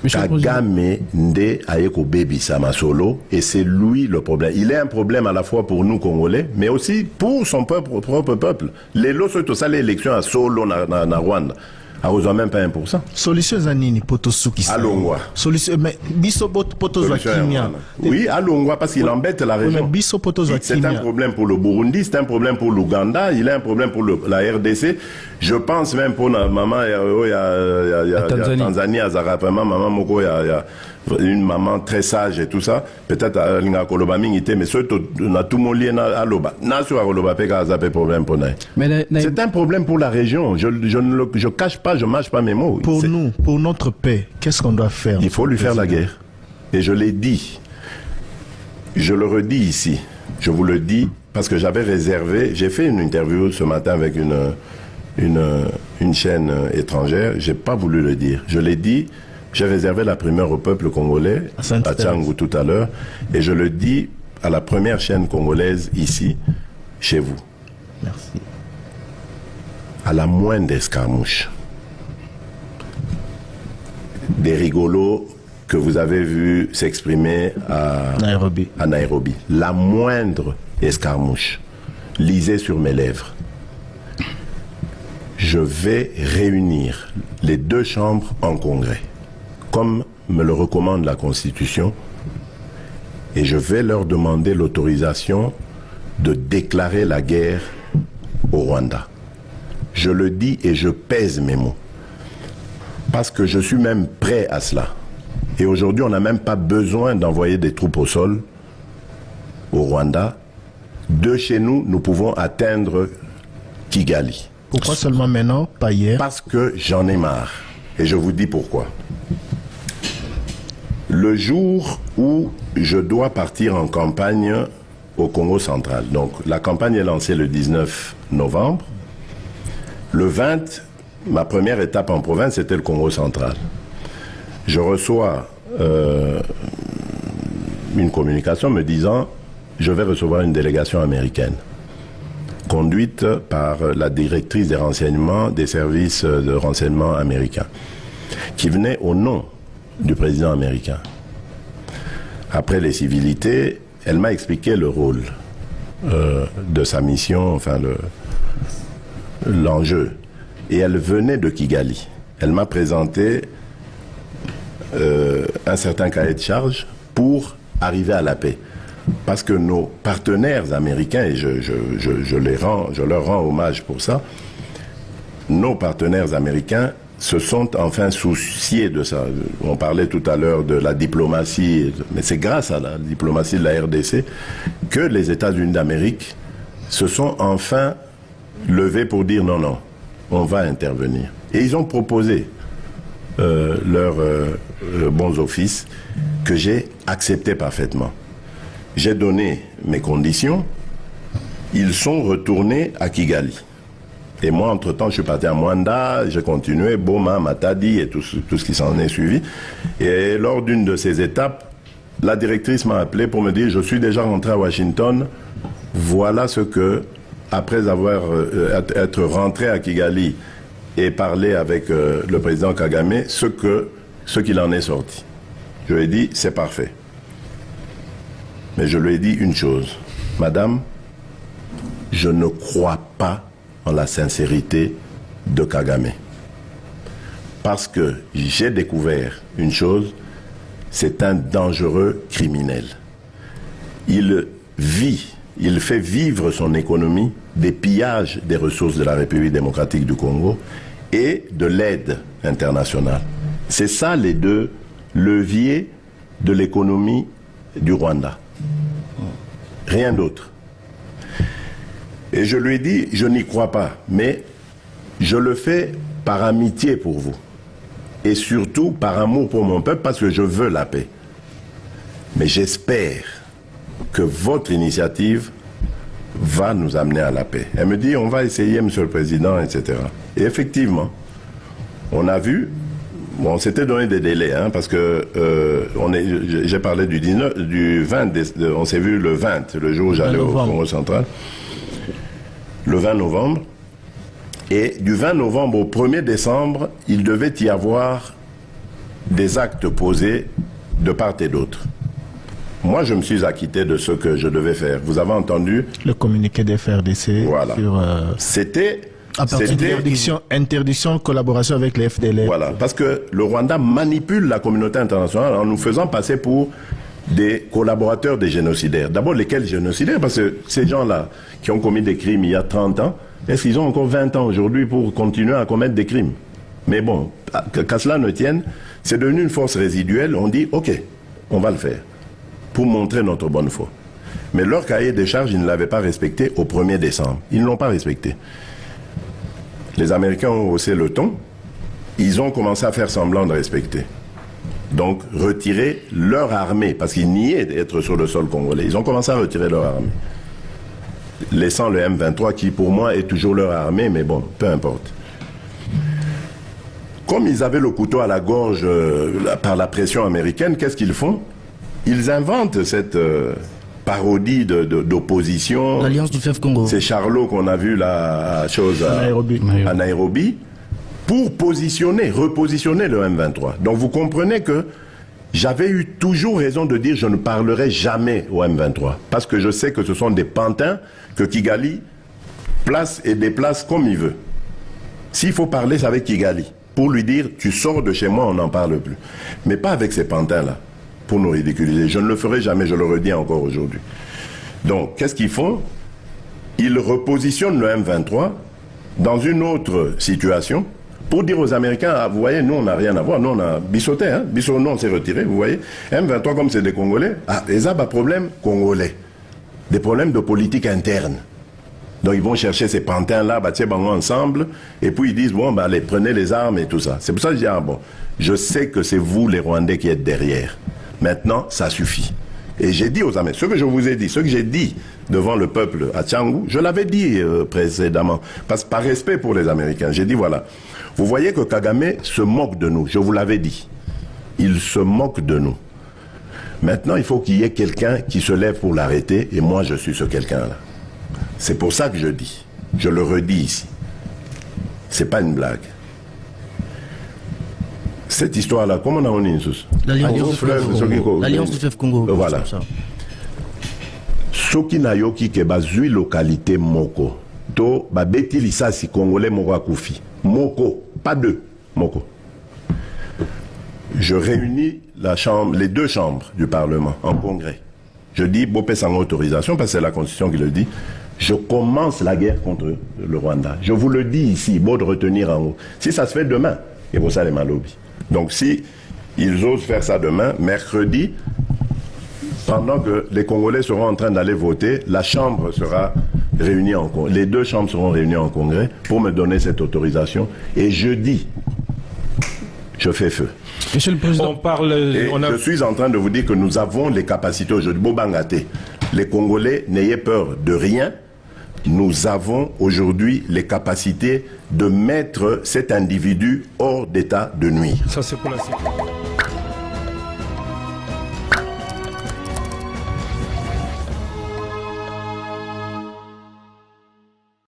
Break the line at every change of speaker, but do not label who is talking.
Kagame Nde Ayeko Baby Samasolo, et c'est lui le problème. Il est un problème à la fois pour nous Congolais, mais aussi pour son propre peuple. Les lots sont ça l'élection à Solo na Rwanda. A reçoit même pas 1%.
Solution Zanini Potosuki.
Alongwa.
Solution mais biso Potozo Kimia.
Oui, Alongwa parce qu'il embête la région.
Mais biso Potozo
c'est un problème pour le Burundi, c'est un problème pour l'Ouganda, il est un problème pour la RDC. Je pense même pour maman Tanzanie Azara vraiment maman moko une maman très sage et tout ça. Peut-être linga koloba mingité mais surtout na tout mon lien na aloba. Na sur koloba peka azapé problème pour naï. C'est un problème pour la région. Je cache pas, je mâche pas mes mots.
Pour nous, pour notre paix, qu'est-ce qu'on doit faire?
Il faut lui faire la guerre. Et je l'ai dit. Je le redis ici. Je vous le dis parce que j'avais réservé. J'ai fait une interview ce matin avec une chaîne étrangère. J'ai pas voulu le dire. Je l'ai dit. J'ai réservé la primeur au peuple congolais à Tchangou tout à l'heure. Et je le dis à la première chaîne congolaise ici, chez vous.
Merci.
À la moindre escarmouche, des rigolos que vous avez vus s'exprimer à Nairobi. La moindre escarmouche, lisez sur mes lèvres. Je vais réunir les deux chambres en congrès, comme me le recommande la Constitution, et je vais leur demander l'autorisation de déclarer la guerre au Rwanda. Je le dis et je pèse mes mots, parce que je suis même prêt à cela. Et aujourd'hui, on n'a même pas besoin d'envoyer des troupes au sol au Rwanda. De chez nous, nous pouvons atteindre Kigali.
Pourquoi seulement maintenant, pas hier?
Parce que j'en ai marre. Et je vous dis pourquoi. Le jour où je dois partir en campagne au Congo central, donc la campagne est lancée le 19 novembre, le 20, ma première étape en province, c'était le Congo central. Je reçois une communication me disant « Je vais recevoir une délégation américaine » conduite par la directrice des renseignements des services de renseignement américains, qui venait au nom du président américain. Après les civilités, elle m'a expliqué le rôle de sa mission, enfin l'enjeu. Et elle venait de Kigali. Elle m'a présenté un certain cahier de charge pour arriver à la paix. Parce que nos partenaires américains, et je leur rends hommage pour ça, nos partenaires américains se sont enfin souciés de ça. On parlait tout à l'heure de la diplomatie, mais c'est grâce à la diplomatie de la RDC que les États-Unis d'Amérique se sont enfin levés pour dire non, non, on va intervenir. Et ils ont proposé leurs bons offices que j'ai accepté parfaitement. J'ai donné mes conditions, ils sont retournés à Kigali. Et moi, entre-temps, je suis parti à Mwanda, j'ai continué, Boma, Matadi et tout ce qui s'en est suivi. Et lors d'une de ces étapes, la directrice m'a appelé pour me dire « Je suis déjà rentré à Washington, voilà ce que, après avoir être rentré à Kigali et parlé avec le président Kagame, ce qu'il en est sorti. » Je lui ai dit « C'est parfait. » Mais je lui ai dit une chose, « Madame, je ne crois pas en la sincérité de Kagame. Parce que j'ai découvert une chose, c'est un dangereux criminel. Il fait vivre son économie des pillages des ressources de la République démocratique du Congo et de l'aide internationale. C'est ça les deux leviers de l'économie du Rwanda. Rien d'autre. Et je lui ai dit, je n'y crois pas, mais je le fais par amitié pour vous. Et surtout par amour pour mon peuple, parce que je veux la paix. Mais j'espère que votre initiative va nous amener à la paix. Elle me dit, on va essayer, Monsieur le Président, etc. Et effectivement, on a vu, bon, on s'était donné des délais, hein, parce que j'ai parlé du 20, on s'est vu le 20, le jour où j'allais au Congo central. Le 20 novembre, et du 20 novembre au 1er décembre, il devait y avoir des actes posés de part et d'autre. Moi, je me suis acquitté de ce que je devais faire. Vous avez entendu
le communiqué des FRDC
voilà.
sur...
C'était...
Interdiction de collaboration avec les FDLR.
Voilà, parce que le Rwanda manipule la communauté internationale en nous faisant passer pour des collaborateurs des génocidaires. D'abord, lesquels génocidaires? Parce que ces gens-là qui ont commis des crimes il y a 30 ans, est-ce qu'ils ont encore 20 ans aujourd'hui pour continuer à commettre des crimes? Mais bon, qu'à cela ne tienne, c'est devenu une force résiduelle. On dit, OK, on va le faire pour montrer notre bonne foi. Mais leur cahier des charges, ils ne l'avaient pas respecté au 1er décembre. Ils ne l'ont pas respecté. Les Américains ont haussé le ton, ils ont commencé à faire semblant de respecter. Donc, retirer leur armée, parce qu'ils niaient d'être sur le sol congolais. Ils ont commencé à retirer leur armée. Laissant le M23, qui pour moi est toujours leur armée, mais bon, peu importe. Comme ils avaient le couteau à la gorge par la pression américaine, qu'est-ce qu'ils font? Ils inventent cette... parodie d'opposition.
L'Alliance du fleuve Congo.
C'est Charlot qu'on a vu la chose à Nairobi, pour repositionner le M23. Donc vous comprenez que j'avais eu toujours raison de dire je ne parlerai jamais au M23. Parce que je sais que ce sont des pantins que Kigali place et déplace comme il veut. S'il faut parler, c'est avec Kigali. Pour lui dire tu sors de chez moi, on n'en parle plus. Mais pas avec ces pantins-là. Pour nous ridiculiser. Je ne le ferai jamais, je le redis encore aujourd'hui. Donc, qu'est-ce qu'ils font? Ils repositionnent le M23 dans une autre situation pour dire aux Américains, ah, vous voyez, nous, on n'a rien à voir, nous, on a bissoté, hein? Bissot, nous, on s'est retiré, vous voyez. M23, comme c'est des Congolais, ah, ils ont des problèmes congolais, des problèmes de politique interne. Donc, ils vont chercher ces pantins-là, bah, ensemble, et puis ils disent, bon, bah, allez, prenez les armes et tout ça. C'est pour ça que je dis, ah, bon, je sais que c'est vous, les Rwandais, qui êtes derrière. Maintenant, ça suffit. Et j'ai dit aux Américains, ce que je vous ai dit, ce que j'ai dit devant le peuple à Tchangou, je l'avais dit précédemment, parce que par respect pour les Américains, j'ai dit voilà, vous voyez que Kagame se moque de nous, je vous l'avais dit. Il se moque de nous. Maintenant, il faut qu'il y ait quelqu'un qui se lève pour l'arrêter, et moi je suis ce quelqu'un-là. C'est pour ça que je dis, je le redis ici. C'est pas une blague. Cette histoire-là, comment on a dit
l'Alliance du fleuve Congo.
Voilà. Soki na yoki ke bazui localité moko. To babeti lisasi congolais moko akufi. Moko, pas deux. Moko. Je réunis les deux chambres du Parlement en congrès. Je dis, Bopé sans autorisation, parce que c'est la Constitution qui le dit, je commence la guerre contre le Rwanda. Je vous le dis ici, beau de retenir en haut. Si ça se fait demain, et vous savez, Malobi. Donc si ils osent faire ça demain, mercredi, pendant que les Congolais seront en train d'aller voter, la Chambre sera réunie en congrès. Les deux chambres seront réunies en congrès pour me donner cette autorisation. Et jeudi, je fais feu.
Monsieur le Président,
je suis en train de vous dire que nous avons les capacités aujourd'hui. Bobangate, les Congolais, n'ayez peur de rien. Nous avons aujourd'hui les capacités de mettre cet individu hors d'état de nuire.
Ça, c'est pour la sécurité.